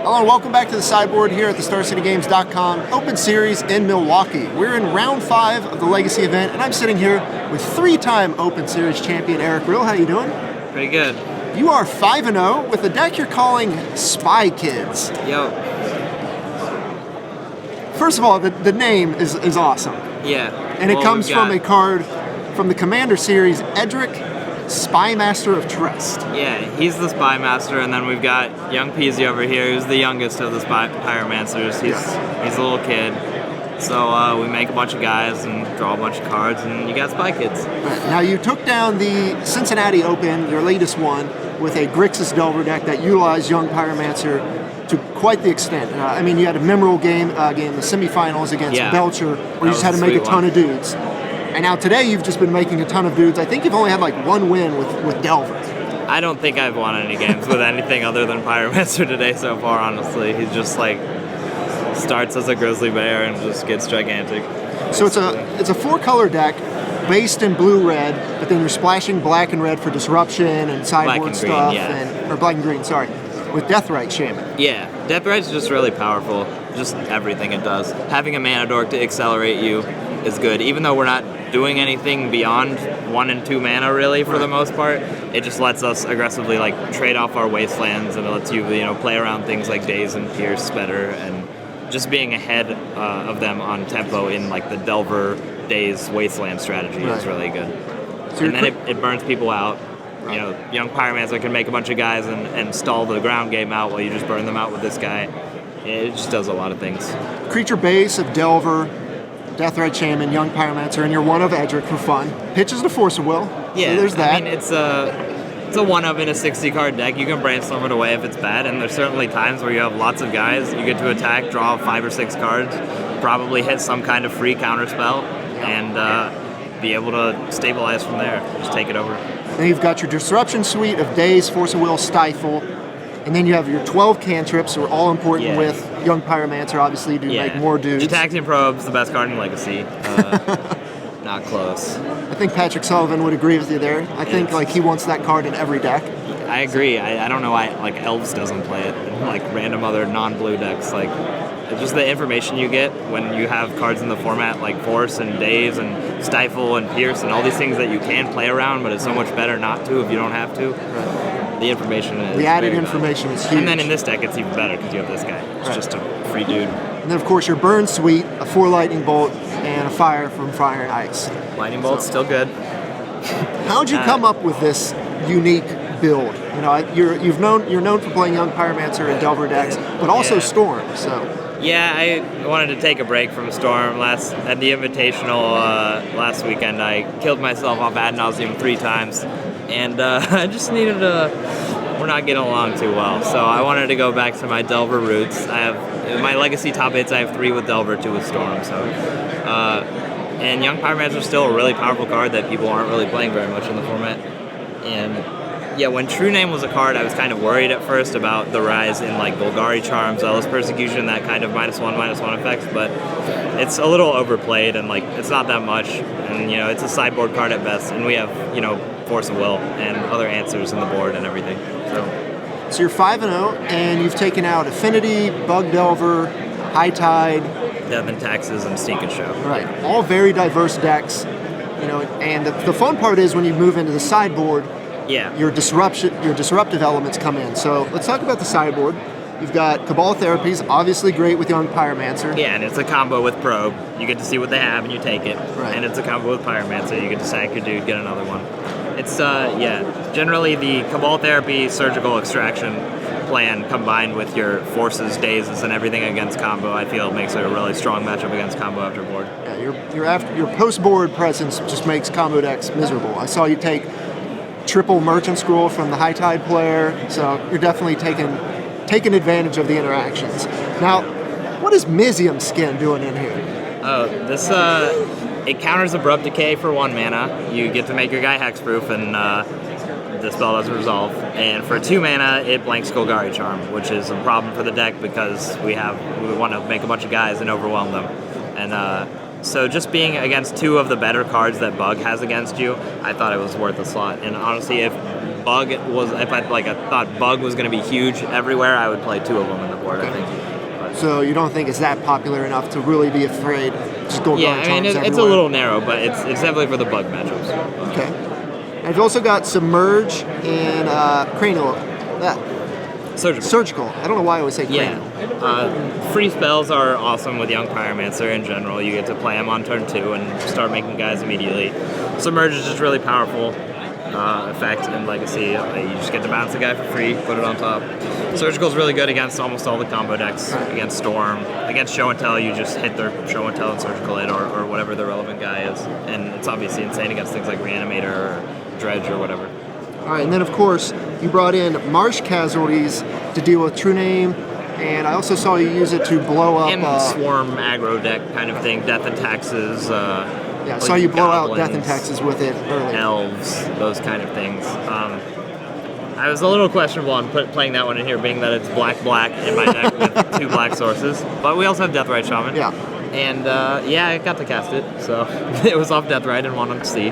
Hello and welcome back to the sideboard here at the StarCityGames.com Open Series in Milwaukee. We're in round 5 of the Legacy event, and I'm sitting here with 3-time Open Series champion Eric Rill. How you doing? Pretty good. You are 5-0 with a deck you're calling Spy Kids. Yo. First of all, the name is awesome. Yeah. And it comes from a card from the Commander series, Edric, Spy Master of Trest. Yeah, he's the Spy Master, and then we've got young Peasy over here, who's the youngest of the Pyromancers. He's a little kid. So we make a bunch of guys and draw a bunch of cards, and you got Spy Kids. Right. Now you took down the Cincinnati Open, your latest one, with a Grixis Delver deck that utilized young Pyromancer to quite the extent. I mean, you had a memorable game, the semifinals against Belcher, where you just had to make a ton of dudes. And now today you've just been making a ton of dudes. I think you've only had like one win with Delver. I don't think I've won any games with anything other than Pyromancer today so far, honestly. He's just like starts as a grizzly bear and just gets gigantic. So it's a 4-color deck based in blue-red, but then you're splashing black and red for disruption and sideboard stuff, or black and green, sorry, with Deathrite Shaman. Yeah, Deathrite's just really powerful. Just everything it does. Having a mana dork to accelerate you is good, even though we're not doing anything beyond 1 and 2 mana really for the most part. It just lets us aggressively like trade off our wastelands, and it lets you play around things like Daze and Pierce better, and just being ahead of them on tempo in like the Delver Daze Wasteland strategy is really good. So and then it burns people out. Right. You know, young Pyromancer can make a bunch of guys and stall the ground game out while you just burn them out with this guy. It just does a lot of things. Creature base of Delver, Deathrite Shaman, young Pyromancer, and you're one of Edric for fun. Pitches to Force of Will. Yeah, so there's that. I mean, it's a one-of in a 60-card deck. You can brainstorm it away if it's bad, and there's certainly times where you have lots of guys. You get to attack, draw 5 or 6 cards, probably hit some kind of free counter spell, and be able to stabilize from there. Just take it over. Then you've got your Disruption suite of Daze, Force of Will, Stifle, and then you have your 12 cantrips, who are all important with young Pyromancer, obviously, to make more dudes. Gitaxian Probe's the best card in Legacy. Not close. I think Patrick Sullivan would agree with you there. I think like he wants that card in every deck. I agree. I don't know why like Elves doesn't play it in like random other non-blue decks. Like just the information you get when you have cards in the format like Force and Daze and Stifle and Pierce and all these things that you can play around, but it's so much better not to if you don't have to. Right. The information is the added information is huge. And then in this deck it's even better because you have this guy. It's just a free dude. And then of course your Burn suite, a 4 Lightning Bolt and a Fire from Fire and Ice. Lightning Bolt's still good. How'd you come up with this unique build? You know, you're known for playing young Pyromancer and Delver decks, but also Storm. So. Yeah, I wanted to take a break from Storm. At the Invitational last weekend, I killed myself off ad nauseum 3 times, and I just needed we're not getting along too well, so I wanted to go back to my Delver roots. I have my Legacy top 8s. I have 3 with Delver, 2 with Storm. So, and Young Pyromancer is still a really powerful card that people aren't really playing very much in the format. And yeah, when True Name was a card, I was kind of worried at first about the rise in like Golgari Charm, Zealous Persecution, that kind of -1/-1 effects, but it's a little overplayed and like it's not that much, and it's a sideboard card at best, and we have Force of Will and other answers in the board and everything. So you're 5-0, and you've taken out Affinity, Bug Delver, High Tide, Death and Taxes, and Sneak and Show. Right, all very diverse decks. And the fun part is when you move into the sideboard. Yeah. Your disruptive elements come in. So let's talk about the sideboard. You've got Cabal Therapies, obviously great with Young Pyromancer. Yeah, and it's a combo with Probe. You get to see what they have and you take it. Right. And it's a combo with Pyromancer. You get to sack your dude, get another one. It's, generally the Cabal Therapy Surgical Extraction plan combined with your Forces, Dazes, and everything against combo, I feel makes it a really strong matchup against combo after board. Yeah, your post-board presence just makes combo decks miserable. I saw you take triple Merchant Scroll from the High Tide player, so you're definitely taking advantage of the interactions. Now, what is Mizium Skin doing in here? Oh, this it counters Abrupt Decay for 1 mana. You get to make your guy hexproof, and the spell doesn't resolve. And for 2 mana, it blanks Golgari Charm, which is a problem for the deck because we want to make a bunch of guys and overwhelm them. And so just being against 2 of the better cards that Bug has against you, I thought it was worth a slot. And honestly, if thought bug was going to be huge everywhere, I would play 2 of them in the board. I think. But, So you don't think it's that popular enough to really be afraid? Just go yeah, I mean it's a little narrow, but it's definitely for the bug matchups. Okay. And you've also got submerge and cranial. Surgical. I don't know why I always say cranial. Yeah. Free spells are awesome with Young Pyromancer in general. You get to play them on turn 2 and start making guys immediately. Submerge is just really powerful effect in Legacy. You just get to bounce the guy for free, put it on top. Surgical is really good against almost all the combo decks. Against Storm. Against Show and Tell, you just hit their Show and Tell and Surgical it or whatever the relevant guy is. And it's obviously insane against things like Reanimator or Dredge or whatever. All right, and then of course you brought in Marsh Casualties to deal with True Name, and I also saw you use it to blow up and Swarm aggro deck kind of thing, Death and Taxes. Yeah, I saw you blow out Death and Taxes with it earlier. Elves, those kind of things. I was a little questionable on playing that one in here, being that it's black in my deck with 2 black sources. But we also have Deathrite Shaman. Yeah. And I got to cast it, so it was off Deathrite and 1 on C.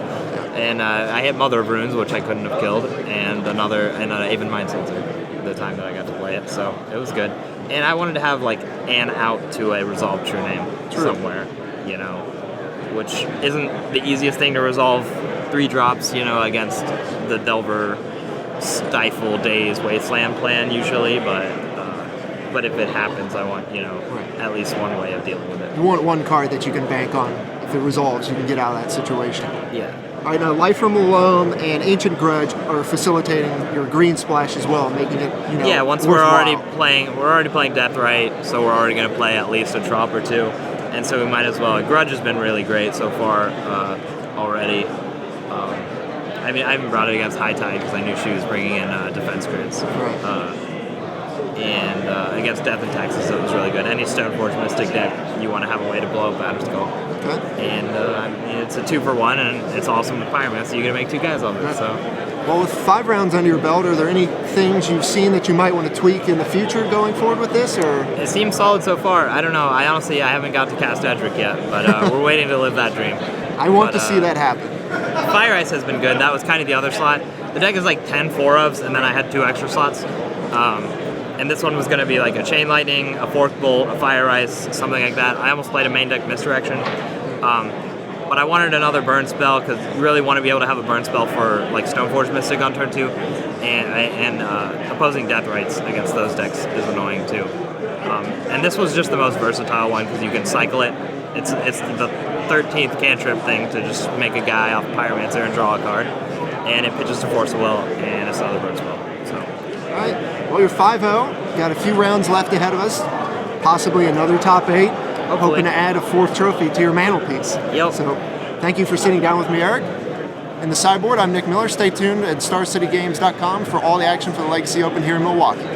And I hit Mother of Runes, which I couldn't have killed, and an Aven Mind Sensor the time that I got to play it, so it was good. And I wanted to have like an out to a resolve True Name somewhere, which isn't the easiest thing to resolve 3 drops, against the Delver Stifle Days Wasteland plan usually, but if it happens, I want at least one way of dealing with it. You want one card that you can bank on. If it resolves, you can get out of that situation. Yeah. All right, now Life from Loam and Ancient Grudge are facilitating your green splash as well, making it yeah. Once we're already playing Deathrite, so we're already going to play at least a trop or 2, and so we might as well. Grudge has been really great so far already. I mean, I haven't brought it against High Tide because I knew she was bringing in defense grids. Right. And against Death and Taxes, it was really good. Any Stoneforge Mystic deck, you want to have a way to blow up Batterskull. Okay. And it's a 2-for-1, and it's awesome with Pyromancer, so you get to make 2 guys off it. So. Well, with 5 rounds under your belt, are there any things you've seen that you might want to tweak in the future going forward with this, or? It seems solid so far. I don't know. I haven't got to cast Edric yet, but we're waiting to live that dream. I want to see that happen. Fire Ice has been good. That was kind of the other slot. The deck is like 10 4-ofs, and then I had 2 extra slots. And this one was going to be like a Chain Lightning, a Fork Bolt, a Fire Ice, something like that. I almost played a main deck Misdirection. But I wanted another burn spell because you really want to be able to have a burn spell for like Stoneforge Mystic on turn 2. And opposing Deathrites against those decks is annoying too. And this was just the most versatile one because you can cycle it. It's the 13th cantrip thing to just make a guy off Pyromancer and draw a card. And it pitches to Force of Will, and it's another burn spell. So. All right. Well, you're 5-0. Got a few rounds left ahead of us. Possibly another top 8. Hopefully. Hoping to add a 4th trophy to your mantelpiece. Yep. So, thank you for sitting down with me, Eric. In the sideboard, I'm Nick Miller. Stay tuned at StarCityGames.com for all the action for the Legacy Open here in Milwaukee.